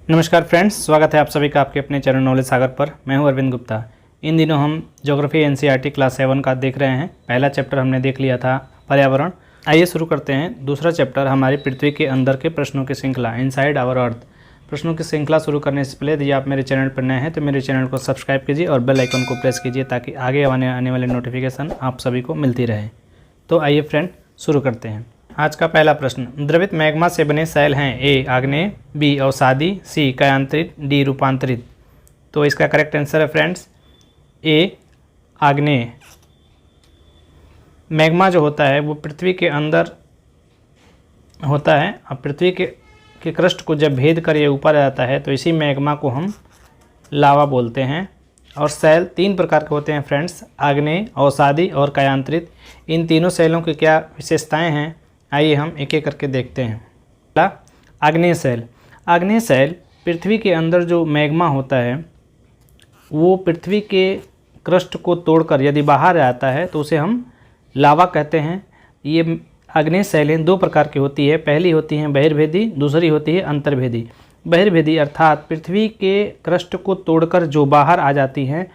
नमस्कार फ्रेंड्स, स्वागत है आप सभी का आपके अपने चैनल नॉलेज सागर पर। मैं हूं अरविंद गुप्ता। इन दिनों हम ज्योग्राफी एनसीईआरटी क्लास 7 का देख रहे हैं। पहला चैप्टर हमने देख लिया था पर्यावरण। आइए शुरू करते हैं दूसरा चैप्टर, हमारी पृथ्वी के अंदर के प्रश्नों की श्रृंखला, इनसाइड आवर अर्थ। प्रश्नों की श्रृंखला शुरू करने से पहले यदि आप मेरे चैनल पर नए हैं तो मेरे चैनल को सब्सक्राइब कीजिए और बेल आइकन को प्रेस कीजिए ताकि आगे आने वाले नोटिफिकेशन आप सभी को मिलती रहे। तो आइए फ्रेंड शुरू करते हैं। आज का पहला प्रश्न, द्रवित मैग्मा से बने सेल हैं ए आग्नेय, बी अवसादी, सी कायांतरित, डी रूपांतरित। तो इसका करेक्ट आंसर है फ्रेंड्स ए आग्नेय। मैग्मा जो होता है वो पृथ्वी के अंदर होता है। अब पृथ्वी के क्रस्ट को जब भेद कर ये ऊपर आ जाता है तो इसी मैग्मा को हम लावा बोलते हैं। और सेल तीन प्रकार के होते हैं फ्रेंड्स, आग्नेय, अवसादी और कायांतरित। इन तीनों सेलों की क्या विशेषताएं हैं, आइए हम एक एक करके देखते हैं। पहला, आग्नेय सेल। आग्नेय सेल पृथ्वी के अंदर जो मैग्मा होता है वो पृथ्वी के क्रस्ट को तोड़कर यदि बाहर आता है तो उसे हम लावा कहते हैं। ये आग्नेय सेलें दो प्रकार की होती है। पहली होती हैं बहिर्भेदी, दूसरी होती है अंतर्भेदी। बहिर्भेदी अर्थात पृथ्वी के क्रस्ट को तोड़कर जो बाहर आ जाती हैं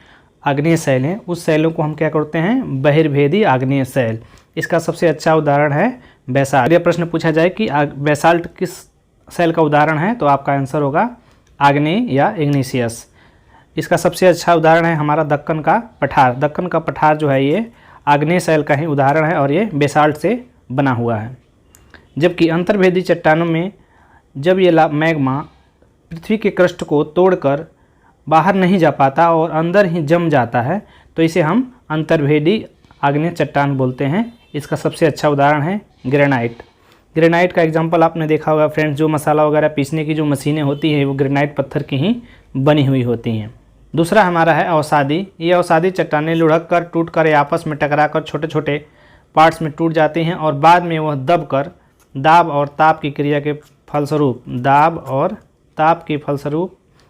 आग्नेय सेलें, उस सेलों को हम क्या करते हैं, बहिर्भेदी आग्नेय सेल। इसका सबसे अच्छा उदाहरण है बेसाल्ट। यह प्रश्न पूछा जाए कि बेसाल्ट किस सेल का उदाहरण है तो आपका आंसर होगा आग्नेय या इग्निशियस। इसका सबसे अच्छा उदाहरण है हमारा दक्कन का पठार। दक्कन का पठार जो है ये आग्नेय सेल का ही उदाहरण है और ये बेसाल्ट से बना हुआ है। जबकि अंतर्भेदी चट्टानों में जब ये मैग्मा पृथ्वी के क्रस्ट को तोड़कर बाहर नहीं जा पाता और अंदर ही जम जाता है तो इसे हम अंतर्भेदी आग्नेय चट्टान बोलते हैं। इसका सबसे अच्छा उदाहरण है ग्रेनाइट। ग्रेनाइट का एग्जांपल आपने देखा होगा फ्रेंड्स, जो मसाला वगैरह पीसने की जो मशीनें होती हैं वो ग्रेनाइट पत्थर की ही बनी हुई होती हैं। दूसरा हमारा है अवसादी। ये अवसादी चट्टानें लुढ़क कर, टूट कर या आपस में टकरा कर छोटे छोटे पार्ट्स में टूट जाती हैं और बाद में वह दब कर दाब और ताप की क्रिया के फलस्वरूप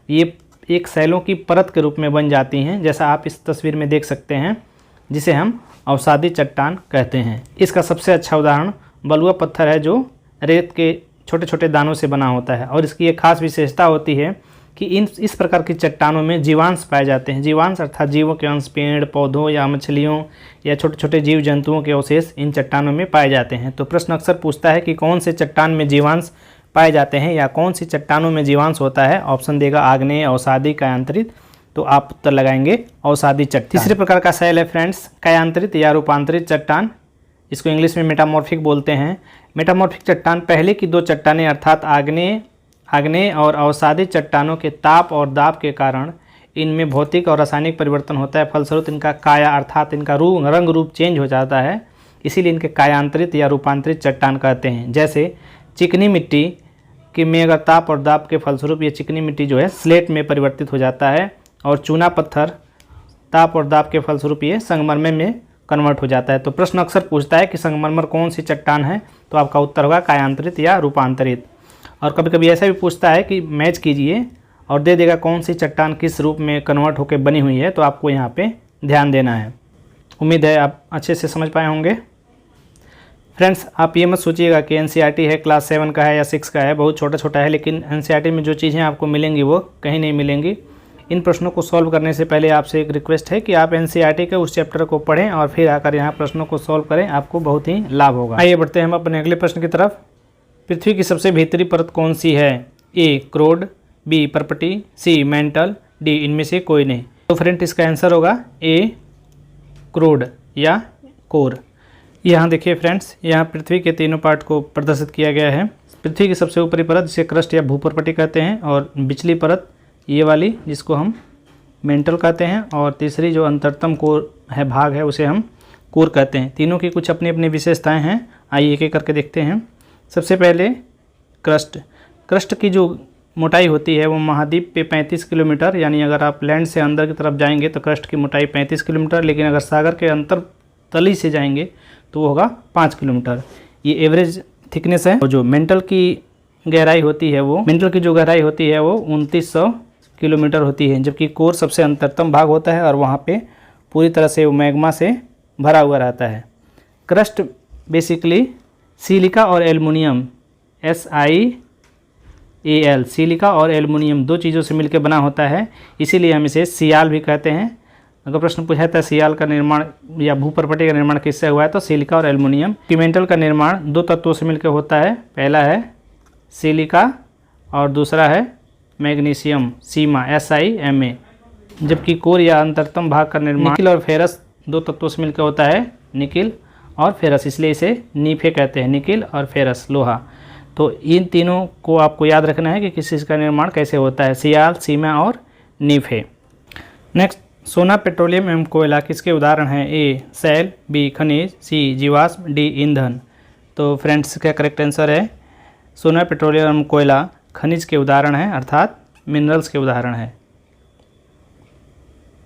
ये एक सेलों की परत के रूप में बन जाती हैं, जैसा आप इस तस्वीर में देख सकते हैं, जिसे हम अवसादी चट्टान कहते हैं। इसका सबसे अच्छा उदाहरण बलुआ पत्थर है जो रेत के छोटे छोटे दानों से बना होता है। और इसकी एक खास विशेषता होती है कि इस प्रकार की चट्टानों में जीवांश पाए जाते हैं। जीवांश अर्थात जीवों के अंश, पेड़ पौधों या मछलियों या छोटे छोटे जीव जंतुओं के अवशेष इन चट्टानों में पाए जाते हैं। तो प्रश्न अक्सर पूछता है कि कौन से चट्टान में जीवांश पाए जाते हैं या कौन सी चट्टानों में जीवांश होता है। ऑप्शन देगा आग्नेय, अवसादी, कायांतरित। तो आप उत्तर लगाएंगे अवसादी चट्टान। तीसरे प्रकार का सेल है फ्रेंड्स कायांतरित या रूपांतरित चट्टान। इसको इंग्लिश में मेटामॉर्फिक बोलते हैं। मेटामॉर्फिक चट्टान पहले की दो चट्टानें अर्थात आग्नेय और अवसादी चट्टानों के ताप और दाब के कारण इनमें भौतिक और रासायनिक परिवर्तन होता है। फलस्वरूप इनका काया अर्थात इनका रंग रूप चेंज हो जाता है, इसीलिए इनके कायांतरित या रूपांतरित चट्टान कहते हैं। जैसे चिकनी मिट्टी के में अगर ताप और दाब के फलस्वरूप ये चिकनी मिट्टी जो है स्लेट में परिवर्तित हो जाता है और चूना पत्थर ताप और दाब के फलस्वरूप ये संगमरमर में कन्वर्ट हो जाता है। तो प्रश्न अक्सर पूछता है कि संगमरमर कौन सी चट्टान है, तो आपका उत्तर होगा कायांतरित या रूपांतरित। और कभी कभी ऐसा भी पूछता है कि मैच कीजिए और दे देगा कौन सी चट्टान किस रूप में कन्वर्ट होकर बनी हुई है, तो आपको यहाँ पे ध्यान देना है। उम्मीद है आप अच्छे से समझ पाए होंगे। फ्रेंड्स, आप ये मत सोचिएगा कि एनसीईआरटी है क्लास 7 का है या 6 का है, बहुत छोटा छोटा है, लेकिन एनसीईआरटी में जो चीज़ें आपको मिलेंगी वो कहीं नहीं मिलेंगी। इन प्रश्नों को सॉल्व करने से पहले आपसे एक रिक्वेस्ट है कि आप एनसीईआरटी के उस चैप्टर को पढ़ें और फिर आकर यहाँ प्रश्नों को सॉल्व करें, आपको बहुत ही लाभ होगा। आइए बढ़ते हैं हम अपने अगले प्रश्न की तरफ। पृथ्वी की सबसे भीतरी परत कौन सी है? ए क्रोड, बी परपटी, सी मेंटल, डी इनमें से कोई नहीं। तो फ्रेंड इसका आंसर होगा ए क्रोड या कोर। यहाँ देखिए फ्रेंड्स, यहाँ पृथ्वी के तीनों पार्ट को प्रदर्शित किया गया है। पृथ्वी की सबसे ऊपरी परत जिसे क्रस्ट या भूपर्पटी कहते हैं, और बिचली परत ये वाली जिसको हम मेंटल कहते हैं, और तीसरी जो अंतरतम कोर है भाग है उसे हम कोर कहते हैं। तीनों की कुछ अपनी अपनी विशेषताएं हैं, आइए एक एक करके देखते हैं। सबसे पहले क्रस्ट की जो मोटाई होती है वो महाद्वीप पे 35 किलोमीटर, यानी अगर आप लैंड से अंदर की तरफ जाएंगे तो क्रस्ट की मोटाई 35 किलोमीटर, लेकिन अगर सागर के अंतर तली से जाएंगे तो वो होगा 5 किलोमीटर। ये एवरेज थिकनेस है। और जो मेंटल की गहराई होती है वो 2900 किलोमीटर होती है, जबकि कोर सबसे अंतरतम भाग होता है और वहाँ पे पूरी तरह से वो मैग्मा से भरा हुआ रहता है। क्रस्ट बेसिकली सिलिका और एल्युमिनियम Al, सिलिका और एल्युमिनियम दो चीज़ों से मिलकर बना होता है, इसीलिए हम इसे सियाल भी कहते हैं। अगर प्रश्न पूछा था सियाल का निर्माण या भूपर्पटी का निर्माण किससे हुआ है, तो सिलिका और एल्युमिनियम। सीमेंटल का निर्माण दो तत्वों से मिलकर होता है, पहला है सिलिका और दूसरा है मैग्नीशियम, सीमा, SiMa। जबकि कोर या अंतरतम भाग का निर्माण निकिल और फेरस दो तत्वों से मिलकर होता है, निकिल और फेरस, इसलिए इसे नीफे कहते हैं, निकिल और फेरस, लोहा। तो इन तीनों को आपको याद रखना है कि किस चीज़ का निर्माण कैसे होता है, सियाल, सीमा और नीफे। नेक्स्ट, सोना, पेट्रोलियम एवं कोयला किसके उदाहरण हैं? ए सैल, बी खनिज, सी जीवाश्म, डी ईंधन। तो फ्रेंड्स इसका करेक्ट आंसर है सोना, पेट्रोलियम एवं कोयला खनिज के उदाहरण हैं, अर्थात मिनरल्स के उदाहरण है।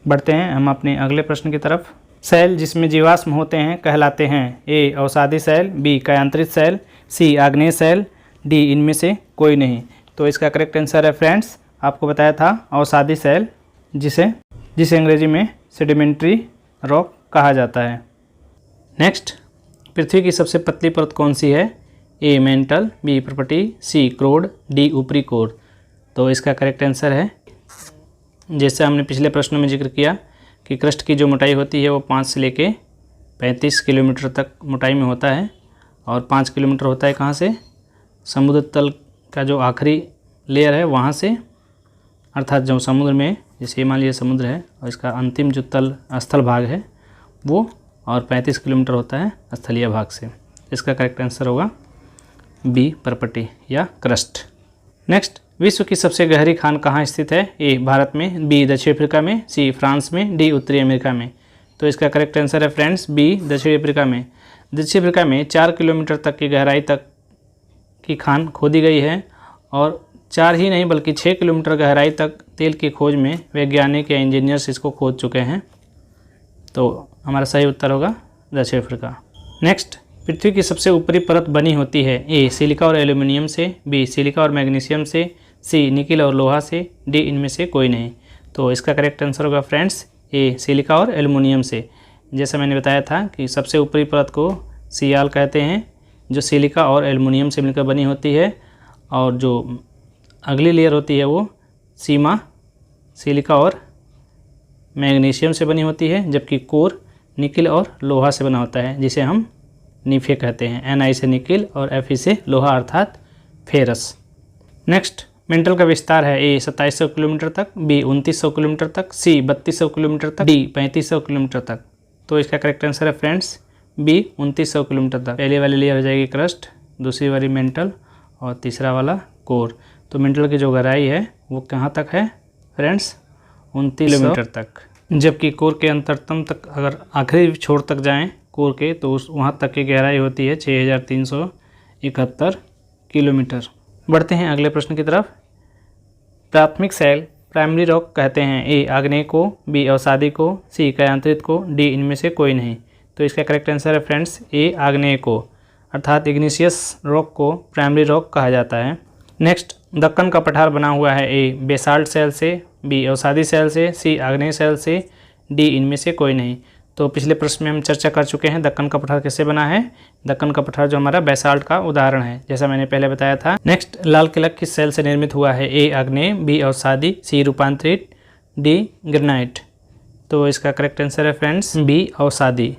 बढ़ते हैं हम अपने अगले प्रश्न की तरफ। सेल जिसमें जीवाश्म होते हैं कहलाते हैं? ए अवसादी सेल, बी कायांतरित सेल, सी आग्नेय सेल, डी इनमें से कोई नहीं। तो इसका करेक्ट आंसर है फ्रेंड्स, आपको बताया था अवसादी सेल, जिसे अंग्रेजी में सेडिमेंट्री रॉक कहा जाता है। नेक्स्ट, पृथ्वी की सबसे पतली परत कौन सी है? ए मेंटल, बी पर्पटी, सी क्रोड, डी ऊपरी कोर। तो इसका करेक्ट आंसर है, जैसे हमने पिछले प्रश्न में जिक्र किया कि क्रस्ट की जो मोटाई होती है वो 5 से लेके 35 किलोमीटर तक मोटाई में होता है, और 5 किलोमीटर होता है कहाँ से? समुद्र तल का जो आखिरी लेयर है वहाँ से, अर्थात जो समुद्र में, जैसे हिमालय समुद्र है और इसका अंतिम जो स्थल भाग है वो, और 35 किलोमीटर होता है स्थलीय भाग से। इसका करेक्ट आंसर होगा बी पर्पटी या क्रस्ट। नेक्स्ट, विश्व की सबसे गहरी खान कहाँ स्थित है? ए भारत में, बी दक्षिण अफ्रीका में, सी फ्रांस में, डी उत्तरी अमेरिका में। तो इसका करेक्ट आंसर है फ्रेंड्स बी दक्षिण अफ्रीका में। दक्षिण अफ्रीका में 4 किलोमीटर तक की गहराई तक की खान खोदी गई है, और 4 ही नहीं बल्कि 6 किलोमीटर गहराई तक तेल की खोज में वैज्ञानिक या इंजीनियर्स इसको खोद चुके हैं। तो हमारा सही उत्तर होगा दक्षिण अफ्रीका। नेक्स्ट, पृथ्वी की सबसे ऊपरी परत बनी होती है? ए सिलिका और एल्युमिनियम से, बी सिलिका और मैग्नीशियम से, सी निकिल और लोहा से, डी इनमें से कोई नहीं। तो इसका करेक्ट आंसर होगा फ्रेंड्स ए सिलिका और एल्युमिनियम से। जैसा मैंने बताया था कि सबसे ऊपरी परत को सियाल कहते हैं, जो सिलिका और एल्युमिनियम से मिलकर बनी होती है, और जो अगली लेयर होती है वो सीमा, सिलिका और मैग्नीशियम से बनी होती है, जबकि कोर निकिल और लोहा से बना होता है, जिसे हम नीफे कहते हैं। Ni से निकिल और Fe से लोहा अर्थात फेरस। नेक्स्ट, मेंटल का विस्तार है? ए 2700 किलोमीटर तक, बी 2900 किलोमीटर तक, सी 3200 किलोमीटर तक, डी 3500 किलोमीटर तक। तो इसका करेक्ट आंसर है फ्रेंड्स बी 2900 किलोमीटर तक। पहले वाली लेयर हो जाएगी क्रस्ट, दूसरी वाली मेंटल और तीसरा वाला कोर। तो मेंटल की जो गहराई है वो कहाँ तक है फ्रेंड्स? 2900 किलोमीटर तक। जबकि कोर के अंतरतम तक, अगर आखिरी छोर तक जाएं कोर के, तो उस वहाँ तक की गहराई होती है 6371 किलोमीटर। बढ़ते हैं अगले प्रश्न की तरफ। प्राथमिक सेल प्राइमरी रॉक कहते हैं? ए आग्नेय को, बी अवसादी को, सी कायांतरित को, डी इनमें से कोई नहीं। तो इसका करेक्ट आंसर है फ्रेंड्स ए आग्नेय को, अर्थात इग्निशियस रॉक को प्राइमरी रॉक कहा जाता है। नेक्स्ट, दक्कन का पठार बना हुआ है? ए बेसाल्ट सेल से, बी अवसादी सेल से, सी आग्नेय सेल से, डी इनमें से कोई नहीं। तो पिछले प्रश्न में हम चर्चा कर चुके हैं दक्कन का पठार किससे बना है। दक्कन का पठार जो हमारा बेसाल्ट का उदाहरण है, जैसा मैंने पहले बताया था। नेक्स्ट, लाल किला किस सेल से निर्मित हुआ है? ए आग्नेय, बी अवसादी, सी रूपांतरित, डी ग्रेनाइट। तो इसका करेक्ट आंसर है फ्रेंड्स बी अवसादी।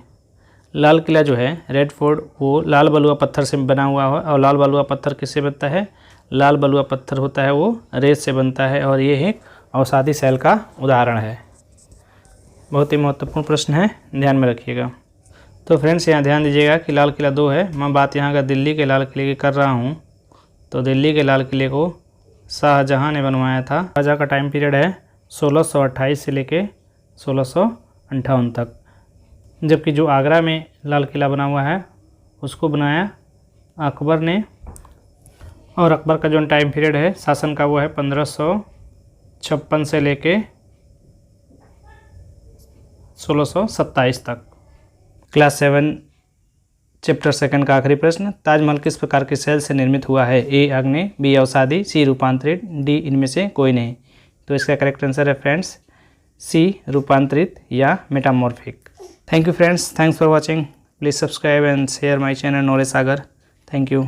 लाल किला जो है रेड फोर्ट, वो लाल बलुआ पत्थर से बना हुआ है, और लाल बलुआ पत्थर किससे बनता है? लाल बलुआ पत्थर होता है वो रेत से बनता है, और ये एक अवसादी सेल का उदाहरण है। बहुत ही महत्वपूर्ण प्रश्न है, ध्यान में रखिएगा। तो फ्रेंड्स यहाँ ध्यान दीजिएगा कि लाल किला 2 है। मैं बात यहाँ का दिल्ली के लाल किले की कर रहा हूँ, तो दिल्ली के लाल किले को शाहजहाँ ने बनवाया था। शाहजहाँ का टाइम पीरियड है 1628 से लेके 1658 तक। जबकि जो आगरा में लाल किला बना हुआ है उसको बनाया अकबर ने, और अकबर का जो टाइम पीरियड है शासन का वो है 1556 से लेके 1627 तक। क्लास 7 चैप्टर 2 का आखिरी प्रश्न, ताजमहल किस प्रकार के सेल से निर्मित हुआ है? ए आग्नेय, बी अवसादी, सी रूपांतरित, डी इनमें से कोई नहीं। तो इसका करेक्ट आंसर है फ्रेंड्स सी रूपांतरित या metamorphic. Thank you friends, thanks for watching. Please subscribe and share my channel knowledge Sagar. Thank you.